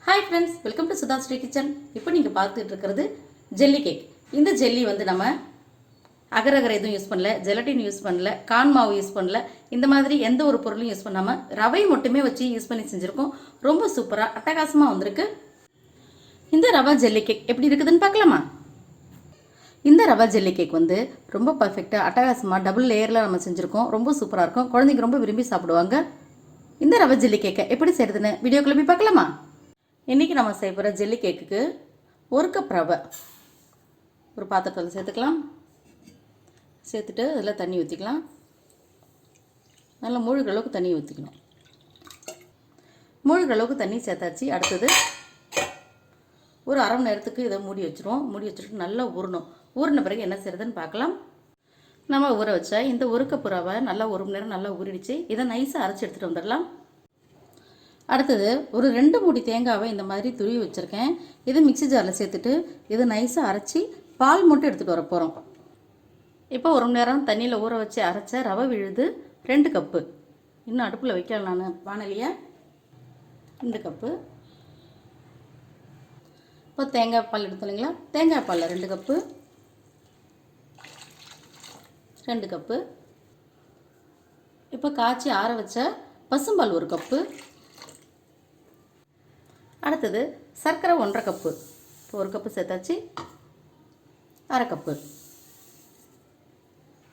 Hi friends, welcome to SudhaSri kitchen. இப்போ நீங்க பார்த்துட்டு இருக்கிறது ஜெல்லி கேக். இந்த ஜெல்லி வந்து நம்ம அகர் அகர் எதுவும் யூஸ் பண்ணல, ஜெலட்டின் யூஸ் பண்ணல, கார்ன் மாவு யூஸ் பண்ணல. இந்த மாதிரி எந்த ஒரு பொருளும் யூஸ் பண்ணாம ரவை மட்டுமே வச்சு யூஸ் பண்ணி செஞ்சிருக்கோம். ரொம்ப சூப்பரா அட்டகாசமா வந்திருக்கு. இந்த ரவா ஜெல்லி கேக் எப்படி இருக்குதுன்னு பார்க்கலாமா? இந்த ரவா ஜெல்லி கேக் வந்து ரொம்ப பர்ஃபெக்ட்டா அட்டகாசமா டபுள் லேயர்ல நம்ம செஞ்சிருக்கோம். ரொம்ப சூப்பரா இருக்கும். குழந்தைங்க ரொம்ப விரும்பி சாப்பிடுவாங்க. இந்த ரவா ஜெல்லி கேக்கை எப்படி செய்யறதுன்னு வீடியோக்குள்ள போய் பார்க்கலாமா? இன்றைக்கி நம்ம செய்ய போகிற ஜெல்லி கேக்குக்கு 1 கப் ரவை ஒரு பாத்திரத்தில் சேர்த்துக்கலாம். சேர்த்துட்டு அதில் தண்ணி ஊற்றிக்கலாம். நல்லா மூழ்கிற அளவுக்கு தண்ணி ஊற்றிக்கணும். மூழ்கிற அளவுக்கு தண்ணி சேர்த்தாச்சு. அடுத்தது ஒரு அரை மணி நேரத்துக்கு இதை மூடி வச்சுருவோம். மூடி வச்சுட்டு நல்லா ஊறணும். ஊறின பிறகு என்ன செய்யறதுன்னு பார்க்கலாம். நம்ம ஊற வச்சா இந்த 1 கப் ரவை நல்லா 1 மணி நேரம் நல்லா ஊறிடுச்சு. இதை நைஸாக அரைச்சி எடுத்துகிட்டு வந்துடலாம். அடுத்தது ஒரு 2 மூடி தேங்காவை இந்த மாதிரி துருவி வச்சுருக்கேன். இதை மிக்ஸி ஜாரில் சேர்த்துட்டு இதை நைஸாக அரைச்சி பால் மட்டும் எடுத்துகிட்டு வர போகிறோம். இப்போ 1 மணி நேரம் தண்ணியில் ஊற வச்சு அரைச்ச ரவை விழுது 2 கப்பு. இன்னும் அடுப்பில் வைக்கல நான் வானலியை. 2 கப்பு. இப்போ தேங்காய் பால் எடுத்தோம் இல்லைங்களா, தேங்காய் பாலில் 2 கப்பு. 2 கப்பு. இப்போ காய்ச்சி ஆற வச்ச பசும்பால் 1 கப்பு. அடுத்தது சர்க்கரை 1/2 கப்பு. இப்போ 1 கப்பு சேர்த்தாச்சு. அரை கப்பு.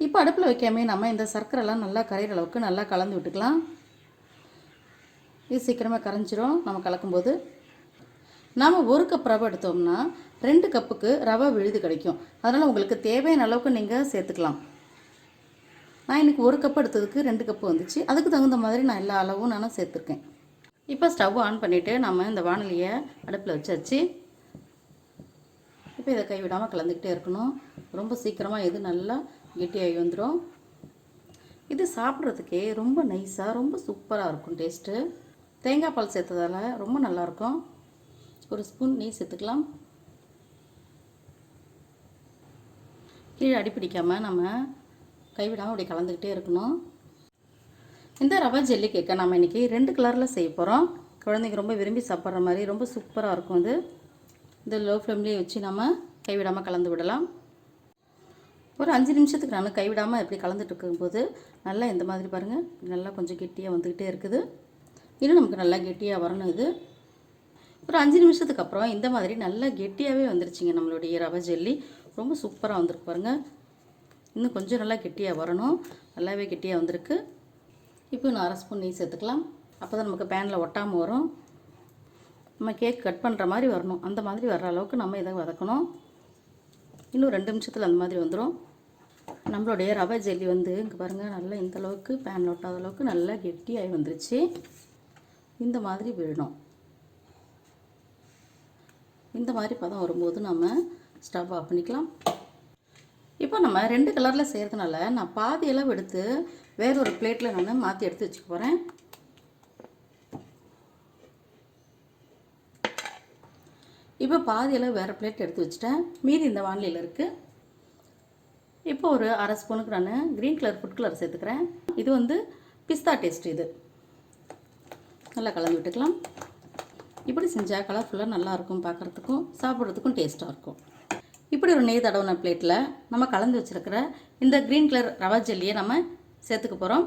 இப்போ அடுப்பில் வைக்காமே நம்ம இந்த சர்க்கரைலாம் நல்லா கரையிற அளவுக்கு நல்லா கலந்து விட்டுக்கலாம். இது சீக்கிரமாக கரைஞ்சிரும் நம்ம கலக்கும்போது. நாம் 1 கப் ரவை எடுத்தோம்னா 2 கப்புக்கு ரவை விழுது கிடைக்கும். அதனால் உங்களுக்கு தேவையான அளவுக்கு நீங்கள் சேர்த்துக்கலாம். நான் இன்றைக்கி 1 கப் எடுத்ததுக்கு 2 கப்பு வந்துச்சு. அதுக்கு தகுந்த மாதிரி நான் எல்லா அளவும் நானும் சேர்த்துருக்கேன். இப்போ ஸ்டவ் ஆன் பண்ணிவிட்டு நம்ம இந்த வானலியை அடுப்பில் வச்சாச்சு. இப்போ இதை கைவிடாமல் கலந்துக்கிட்டே இருக்கணும். ரொம்ப சீக்கிரமாக இது நல்லா கெட்டியாகி வந்துடும். இது சாப்பிட்றதுக்கே ரொம்ப நைஸாக ரொம்ப சூப்பராக இருக்கும். டேஸ்ட்டு தேங்காய் பால் சேர்த்ததால் ரொம்ப நல்லாயிருக்கும். ஒரு ஸ்பூன் நெய் சேர்த்துக்கலாம். கீழே அடிப்பிடிக்காமல் நம்ம கைவிடாமல் அப்படி கலந்துக்கிட்டே இருக்கணும். இந்த ரவை ஜெல்லி கேக்கை நம்ம இன்றைக்கி 2 கலரில் செய்ய போகிறோம். குழந்தைங்க ரொம்ப விரும்பி சாப்பிட்ற மாதிரி ரொம்ப சூப்பராக இருக்கும். இது இந்த லோ ஃப்ளேம்லேயே வச்சு நம்ம கைவிடாமல் கலந்து விடலாம். ஒரு 5 நிமிஷத்துக்கு நான் கைவிடாமல் இப்படி கலந்துட்டு இருக்கும்போது நல்லா இந்த மாதிரி பாருங்கள், நல்லா கொஞ்சம் கெட்டியாக வந்துக்கிட்டே இருக்குது. இன்னும் நமக்கு நல்லா கெட்டியாக வரணும். இது ஒரு 5 நிமிஷத்துக்கு அப்புறம் இந்த மாதிரி நல்லா கெட்டியாகவே வந்துருச்சுங்க. நம்மளுடைய ரவை ஜெல்லி ரொம்ப சூப்பராக வந்திருக்கு பாருங்கள். இன்னும் கொஞ்சம் நல்லா கெட்டியாக வரணும். நல்லாவே கெட்டியாக வந்திருக்கு. இப்போ நான் அரை ஸ்பூன் நெய் சேர்த்துக்கலாம். அப்போ தான் நமக்கு பேனில் ஒட்டாமல் வரும். நம்ம கேக் கட் பண்ணுற மாதிரி வரணும். அந்த மாதிரி வர்ற அளவுக்கு நம்ம இதை வதக்கணும். இன்னும் 2 நிமிஷத்தில் அந்த மாதிரி வந்துடும். நம்மளுடைய ரவை ஜெல்லி வந்து இங்கே பாருங்கள், நல்லா இந்த அளவுக்கு பேனில் ஒட்டாத அளவுக்கு நல்லா கெட்டியாகி வந்துருச்சு. இந்த மாதிரி விழணும். இந்த மாதிரி பதம் வரும்போது நம்ம ஸ்டவ் ஆஃப் பண்ணிக்கலாம். இப்போ நம்ம 2 கலரில் செய்கிறதுனால நான் பாதி அளவு எடுத்து வேறு ஒரு பிளேட்டில் நான் மாற்றி எடுத்து வச்சுக்க போகிறேன். இப்போ பாதி அளவு வேறு பிளேட் எடுத்து வச்சுட்டேன். மீதி இந்த வானிலையில் இருக்குது. இப்போ ஒரு அரை ஸ்பூனுக்கு நான் க்ரீன் கலர் ஃபுட் கலர் சேர்த்துக்கிறேன். இது வந்து பிஸ்தா டேஸ்ட். இது நல்லா கலந்து விட்டுக்கலாம். இப்படி செஞ்சால் கலர்ஃபுல்லாக நல்லாயிருக்கும். பார்க்குறதுக்கும் சாப்பிட்றதுக்கும் டேஸ்ட்டாக இருக்கும். இப்படி ஒரு நெய் தடவின பிளேட்டில் நம்ம கலந்து வச்சுருக்கிற இந்த க்ரீன் கலர் ரவா ஜெல்லியை நம்ம சேர்த்துக்க போகிறோம்.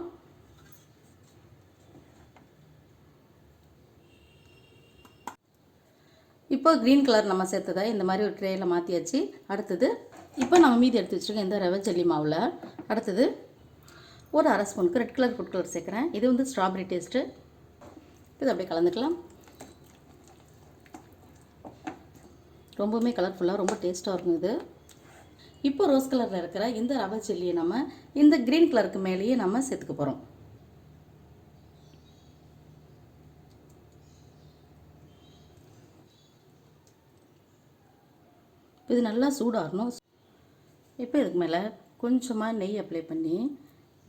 இப்போ க்ரீன் கலர் நம்ம சேர்த்ததை இந்த மாதிரி ஒரு ட்ரேயில் மாற்றியாச்சு. அடுத்தது இப்போ நம்ம மீதி எடுத்து வச்சுருக்கோம் இந்த ரவை ஜெல்லி மாவில். அடுத்தது ஒரு அரை ஸ்பூனுக்கு ரெட் கலர் ஃபுட் கலர் சேர்க்குறேன். இது வந்து ஸ்ட்ராபெரி டேஸ்ட்டு. இது அப்படியே கலந்துக்கலாம். ரொம்பவுமே கலர்ஃபுல்லாக ரொம்ப டேஸ்ட்டாக இருக்கும் இது. இப்போ ரோஸ் கலரில் இருக்கிற இந்த ரவை ஜெல்லியை நம்ம இந்த க்ரீன் கலருக்கு மேலேயே நம்ம சேர்த்துக்க போகிறோம். இது நல்லா சூடாகணும். இப்போ இதுக்கு மேலே கொஞ்சமாக நெய் அப்ளை பண்ணி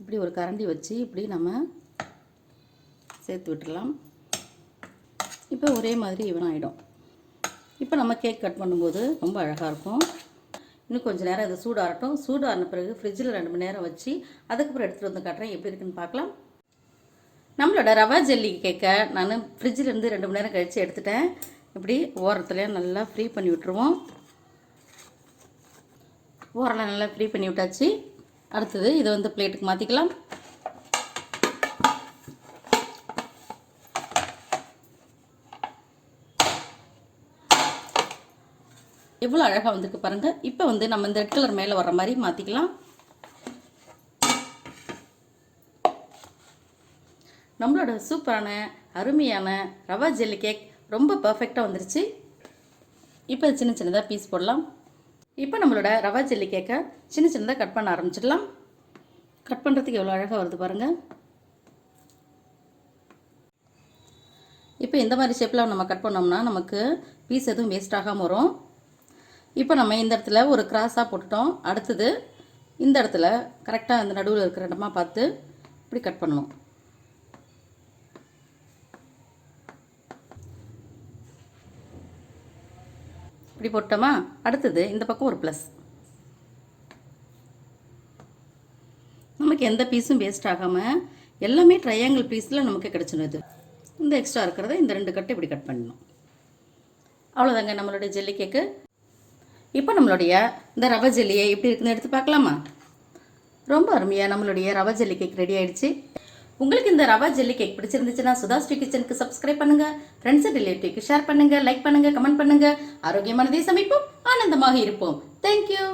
இப்படி ஒரு கரண்டி வச்சு இப்படி நம்ம சேர்த்து விட்டுடலாம். இப்போ ஒரே மாதிரி ஈவன் ஆகிடும். இப்போ நம்ம கேக் கட் பண்ணும்போது ரொம்ப அழகாக இருக்கும். இன்னும் கொஞ்சம் நேரம் இது சூடாகட்டும். சூடான பிறகு ஃப்ரிட்ஜில் 2 மணி நேரம் வச்சு அதுக்கப்புறம் எடுத்துகிட்டு வந்து காட்டுறேன் எப்படி இருக்குன்னு பார்க்கலாம். நம்மளோட ரவா ஜெல்லி கேக்கை நான் ஃப்ரிட்ஜிலேருந்து 2 மணி நேரம் கழித்து எடுத்துட்டேன். இப்படி ஓரத்துலேயே நல்லா ஃப்ரீ பண்ணி விட்டுருவோம். ஓரெல்லாம் நல்லா ஃப்ரீ பண்ணி விட்டாச்சு. அடுத்தது இதை வந்து பிளேட்டுக்கு மாற்றிக்கலாம். எவ்வளோ அழகாக வந்திருக்கு பாருங்கள். இப்போ வந்து நம்ம இந்த ரெட் கலர் மேலே வர்ற மாதிரி மாற்றிக்கலாம். நம்மளோட சூப்பரான அருமையான ரவா ஜெல்லி கேக் ரொம்ப பர்ஃபெக்டாக வந்துருச்சு. இப்போ சின்ன சின்னதாக பீஸ் போடலாம். இப்போ நம்மளோட ரவா ஜெல்லி கேக்கை சின்ன சின்னதாக கட் பண்ண ஆரம்பிச்சிடலாம். கட் பண்ணுறதுக்கு எவ்வளோ அழகாக வருது பாருங்கள். இப்போ இந்த மாதிரி ஷேப்பில் நம்ம கட் பண்ணோம்னா நமக்கு பீஸ் எதுவும் வேஸ்ட் ஆகாமல் வரும். இப்போ நம்ம இந்த இடத்துல ஒரு கிராஸாக போட்டுட்டோம். அடுத்தது இந்த இடத்துல கரெக்டாக அந்த நடுவில் இருக்கிற இடமா பார்த்து இப்படி கட் பண்ணணும். இப்படி போட்டோமா. அடுத்தது இந்த பக்கம் ஒரு ப்ளஸ். நமக்கு எந்த பீஸும் வேஸ்ட் ஆகாமல் எல்லாமே ட்ரையாங்கிள் பீஸில் நமக்கு கிடச்சிடுது. இந்த எக்ஸ்ட்ரா இருக்கிறத இந்த 2 கட்டு இப்படி கட் பண்ணணும். அவ்வளோதாங்க நம்மளுடைய ஜெல்லி கேக்கு. இப்போ நம்மளுடைய இந்த ரவை ஜெல்லியை எப்படி இருக்குன்னு எடுத்து பார்க்கலாமா? ரொம்ப அருமையாக நம்மளுடைய ரவை ஜெல்லி கேக் ரெடி ஆயிடுச்சு. உங்களுக்கு இந்த ரவா ஜெல்லி கேக் பிடிச்சிருந்துச்சுன்னா SudhaSri கிச்சனுக்கு சப்ஸ்கிரைப் பண்ணுங்க, ஃப்ரெண்ட்ஸ் அண்ட் ரிலேட்டிவ்க்கு ஷேர் பண்ணுங்க, லைக் பண்ணுங்க, கமெண்ட் பண்ணுங்க. ஆரோக்கியமானதை சமைப்போம், ஆனந்தமாக இருப்போம். தேங்க்யூ.